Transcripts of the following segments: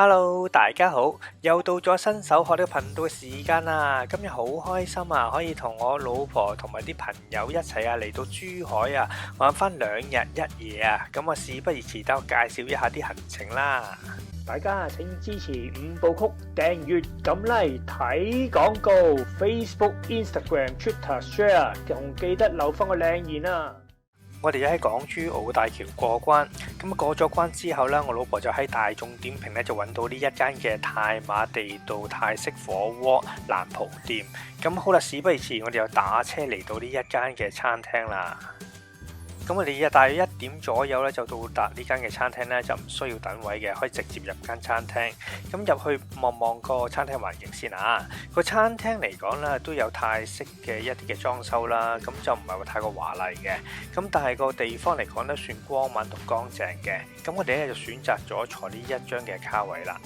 Hello，大家好，又到咗新手學呢個頻道嘅時間啦！今日好開心啊，可以同我老婆同埋啲朋友一齊嚟到珠海玩翻2日1夜啊！咁事不宜遲，等我介紹一下啲行程啦。大家請支持5部曲、訂閱、撳 like、睇廣告、Facebook、Instagram、Twitter、Share， 仲記得留翻個靚言啊！我哋喺港珠澳大橋過關，咁過咗關之後呢，我老婆就喺大眾點評呢就揾到呢一間嘅太馬地道泰式火鍋蘭蒲店。咁好啦，事不宜遲，我哋又打車嚟到呢一間嘅餐廳啦。咁我哋大約1點左右咧就到達呢間嘅餐廳咧，就唔需要等位嘅，可以直接入間餐廳。咁入去望望個餐廳環境先啊。個餐廳嚟講咧都有泰式嘅一啲嘅裝修啦，咁就唔係話太過華麗嘅。咁但係個地方嚟講咧算光猛同乾淨嘅。咁我哋咧就選擇咗坐呢一張嘅卡位啦。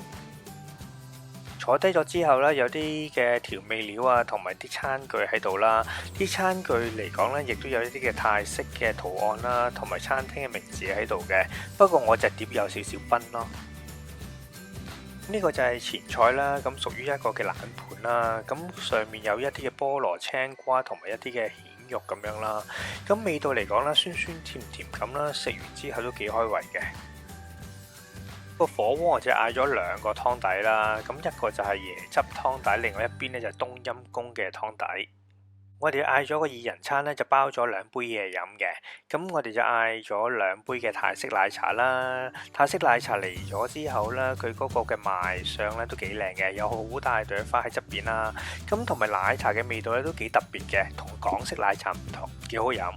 坐低咗之後咧，有啲嘅調味料啊，同埋啲餐具喺度啦。啲餐具嚟講咧，亦都有一啲嘅泰式嘅圖案啦，同埋餐廳嘅名字喺度嘅。不過我隻碟有少少崩咯。呢個就係前菜啦，咁屬於一個嘅冷盤啦。咁上面有一啲嘅菠蘿青瓜同埋一啲嘅蜆肉咁樣啦。咁味道嚟講咧，酸酸甜甜咁啦，食完之後都幾開胃嘅。個火鍋我就嗌咗2個湯底啦，咁一個就係椰汁湯底，另外一邊咧就係冬陰功嘅湯底。我哋嗌咗個2人餐咧，就包咗2杯嘢飲嘅。咁我哋就嗌咗2杯嘅泰式奶茶啦。泰式奶茶嚟咗之後咧，佢嗰個嘅賣相咧都幾靚嘅，有好大朵花喺側邊啦。咁同埋奶茶嘅味道咧都幾特別嘅，同港式奶茶唔同，幾好飲。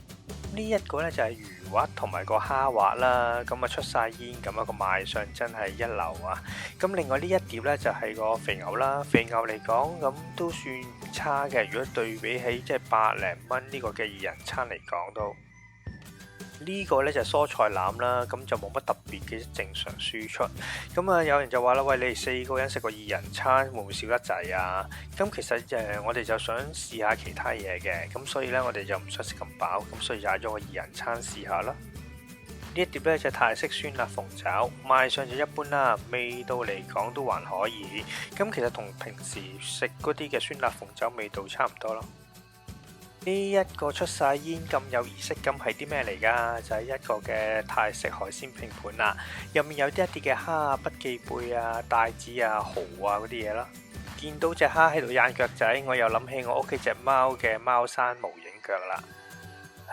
呢一個咧就係魚滑同埋個蝦滑啦，咁出晒煙咁個賣相真係一流啊！咁另外呢一碟咧就係個肥牛啦，肥牛嚟講咁都算唔差嘅。如果對比起即係100零蚊呢個嘅2人餐嚟講都。呢個呢就係蔬菜腩啦，咁就冇乜特別嘅正常輸出。咁有人就話啦，喂，你哋4個人食個2人餐會唔會少得滯啊？咁其實我哋就想試下其他嘢嘅，咁所以呢，我哋就唔想食咁飽，咁所以就嗌咗個2人餐試下啦。呢一碟呢就係泰式酸辣鳳爪，賣相就一般啦，味道嚟講都還可以。咁其實同平時食嗰啲嘅酸辣鳳爪味道差唔多咯。呢一個出晒煙咁有儀式感係啲咩嚟㗎？就係一個嘅泰式海鮮拼盤啦，入面有一啲嘅蝦啊、筆記貝啊、帶子啊、蠔啊嗰啲嘢啦。見到隻蝦喺度掗腳仔，我又諗起我屋企隻貓嘅貓山無影腳啦。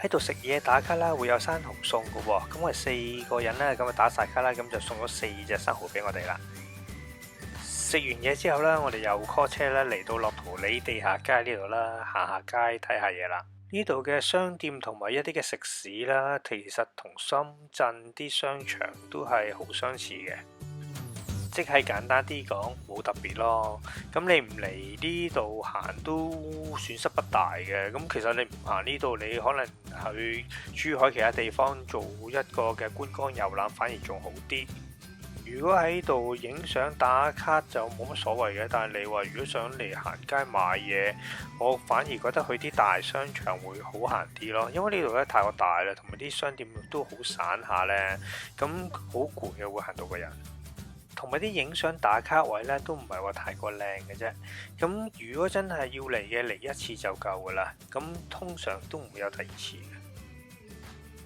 喺度食嘢打卡啦，會有生蠔送㗎喎。咁我哋4個人啦，咁打晒卡啦，咁就送咗4隻生蠔俾我哋啦。食完嘢之後呢，我哋又 call 車啦，嚟到樂圖里地下街呢度啦，行下街睇下嘢啦。呢度嘅商店同埋一啲嘅食肆啦，其實同深圳啲商場都係好相似嘅，即係簡單啲講冇特別咯。咁你唔嚟呢度行都損失不大嘅。咁其實你唔行呢度，你可能去珠海其他地方做一個嘅觀光遊覽，反而仲好啲。如果喺度影相打卡就冇乜所謂嘅，但係你話如果想嚟行街買嘢，我反而覺得去啲大商場會好行啲咯，因為呢度咧太過大啦，同埋啲商店都好散下呢，咁好攰嘅，會行到個人。同埋啲影相打卡位呢都唔係話太過靚嘅啫。咁如果真係要嚟嘅，嚟一次就夠噶啦，咁通常都唔會有第2次嘅。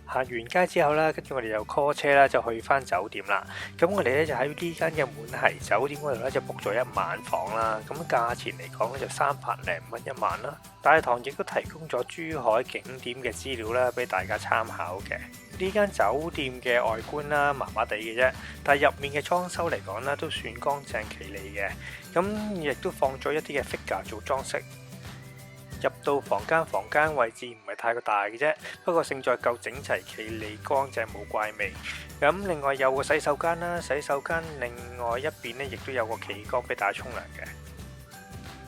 行完街之後啦，跟住我哋就 call 車啦，就去翻酒店啦。咁我哋咧就喺呢間嘅滿係酒店嗰度咧就 book 咗1晚房啦。咁價錢嚟講咧就300零蚊1晚啦。大堂亦都提供咗珠海景點嘅資料啦，俾大家參考嘅。呢間酒店嘅外觀啦，麻麻地嘅啫，但係入面嘅裝修嚟講咧都算乾淨企理嘅。咁亦都放咗一啲嘅 figure 做裝飾。入到房間位置唔係太過大嘅啫，不過勝在夠整齊企理乾淨冇怪味。咁另外有個洗手間啦，洗手間另外一邊呢亦都有個企缸俾大家沖涼嘅。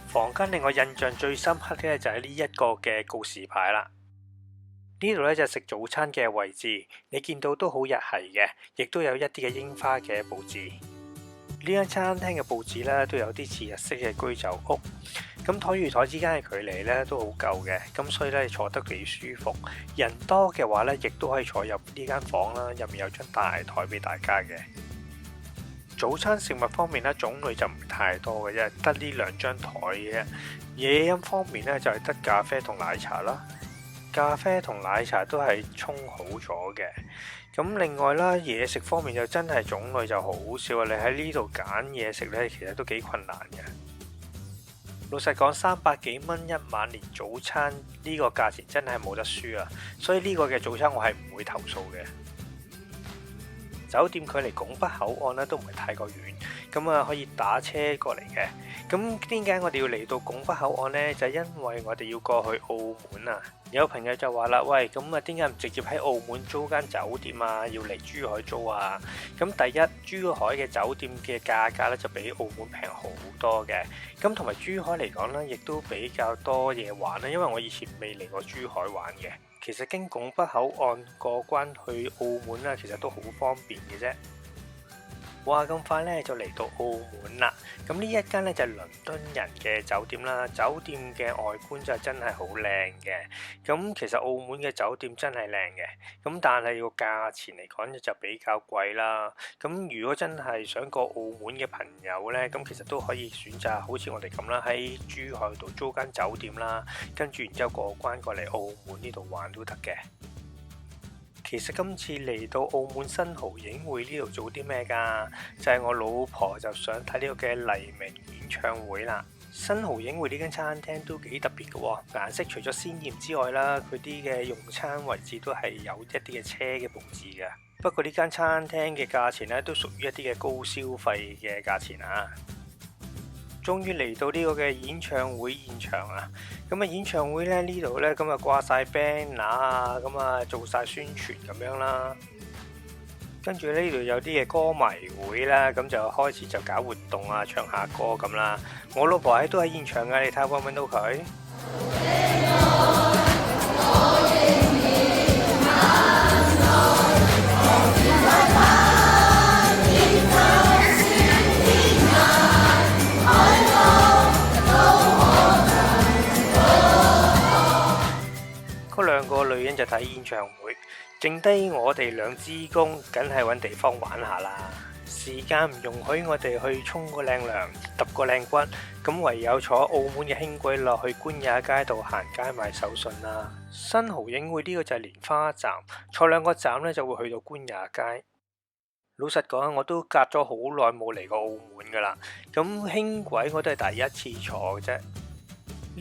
房間令我印象最深刻嘅就係呢一個嘅告示牌啦。呢度呢就係食早餐嘅位置，你見到都好日系嘅，亦都有一啲嘅櫻花嘅佈置。呢間餐廳嘅佈置呢都有啲似日式嘅居酒屋。咁台與台之間嘅距離咧都好夠嘅，咁所以咧坐得幾舒服。人多嘅話咧，亦都可以坐入呢間房啦，入面有張大台俾大家嘅。早餐食物方面咧，種類就唔太多嘅啫，得呢兩張台嘅啫。嘢飲方面咧，就係得咖啡同奶茶啦。咖啡同奶茶都係沖好咗嘅。咁另外啦，嘢食方面就真係種類就好少啊！你喺呢度揀嘢食咧，其實都幾困難嘅。老實講，300幾蚊一晚連早餐呢個價錢真係冇得輸啊！所以呢個嘅早餐我係唔會投訴嘅。酒店距離拱北口岸咧都唔係太過遠，咁啊可以打車過嚟嘅。咁點解我哋要嚟到拱北口岸呢？就係因為我哋要過去澳門啊。有朋友就話啦，喂，咁啊點解唔直接喺澳門租間酒店啊？要嚟珠海租啊？咁第一，珠海嘅酒店嘅價格咧就比澳門平好多嘅。咁同埋珠海嚟講咧，亦都比較多嘢玩啦。因為我以前未嚟過珠海玩嘅。其實經拱北口岸過關去澳門啦，其實都好方便嘅啫。哇！咁快咧就嚟到澳門啦。咁呢一間咧就係倫敦人嘅酒店啦。酒店嘅外觀就真係好靚嘅。咁其實澳門嘅酒店真係靚嘅。咁但係個價錢嚟講就比較貴啦。咁如果真係想過澳門嘅朋友咧，咁其實都可以選擇好似我哋咁啦，喺珠海度租間酒店啦，跟住然之後過關過嚟澳門呢度玩都得嘅。其實今次嚟到澳門新濠影匯呢度做啲咩㗎？就係我老婆就想睇呢個嘅黎明演唱會啦。新濠影匯呢間餐廳都幾特別嘅喎，顏色除咗鮮豔之外啦，佢啲嘅用餐位置都係有一啲嘅車嘅佈置嘅。不過呢間餐廳嘅價錢咧都屬於一啲嘅高消費嘅價錢啊。終於嚟到呢個嘅演唱會現場啊！咁啊演唱會咧呢度咧咁啊掛晒 banner 啊，咁啊做晒宣傳咁樣啦。跟住呢度有啲嘅歌迷會啦，咁就開始就搞活動啊，唱下歌咁啦。我老婆都喺現場㗎，你睇下揾唔揾到佢？嗰兩個女人就睇演唱會，剩低我哋兩支公，梗係揾地方玩下啦。時間唔容許我哋去沖個靚涼，揼個靚骨，咁唯有坐澳門嘅輕軌落去官也街度行街買手信啦。新濠影匯呢個就係蓮花站，坐兩個站呢就會去到官也街。老實講，我都隔咗好耐冇嚟過澳門噶啦，咁輕軌我都係第一次坐嘅啫。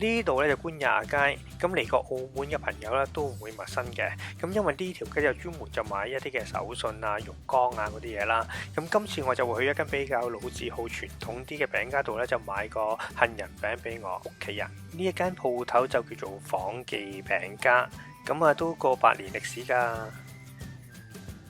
呢度咧就官也街，咁嚟過澳門嘅朋友咧都唔會陌生嘅。咁因為呢條街就專門就買一啲嘅手信啊、肉乾啊嗰啲嘢啦。咁今次我就會去一間比較老字號傳統啲嘅餅家度咧，就買個杏仁餅俾我屋企人。呢一間鋪頭就叫做仿記餅家，咁啊都過百年歷史㗎。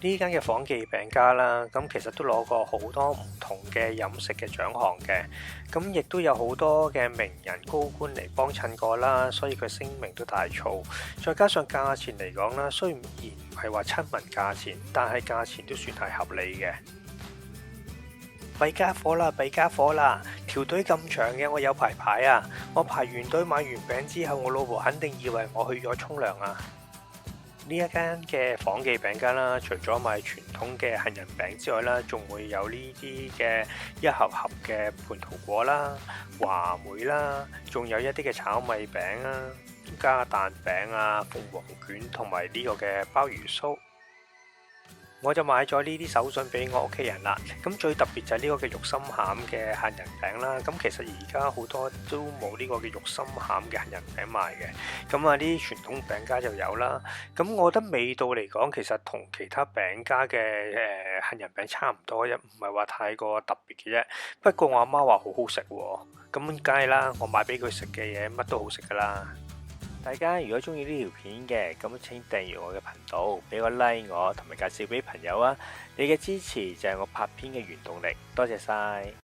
呢間嘅仿記餅家啦，咁其實都攞過好多唔同嘅飲食嘅獎項嘅，咁亦都有好多嘅名人高官嚟幫襯過啦，所以佢聲名都大噪。再加上價錢嚟講啦，雖然唔係話親民價錢，但係價錢都算係合理嘅。弊家伙啦，弊家伙啦！條隊咁長嘅，我有排啊！我排完隊買完餅之後，我老婆肯定以為我去咗沖涼啊！呢一間嘅仿記餅家啦，除咗賣傳統嘅杏仁餅之外啦，仲會有呢啲嘅一盒盒嘅蟠桃果啦、話梅啦，仲有一啲嘅炒米餅啊、加蛋餅啊、鳳凰卷同埋呢個嘅鮑魚酥。我就買咗呢啲手信俾我屋企人啦。咁最特別就係呢個嘅肉心餡嘅杏仁餅啦。咁其實而家好多都冇呢個嘅肉心餡嘅杏仁餅賣嘅。咁啊，呢啲傳統餅家就有啦。咁我覺得味道嚟講，其實同其他餅家嘅杏仁餅差唔多啫，唔係話太過特別嘅啫。不過我阿媽話好好食喎，咁梗係啦，我買俾佢食嘅嘢乜都好食噶啦。大家如果中意呢條片嘅，咁請訂閱我嘅頻道，俾個 like 我，同埋介紹俾朋友啊！你嘅支持就係我拍片嘅原動力，多謝晒。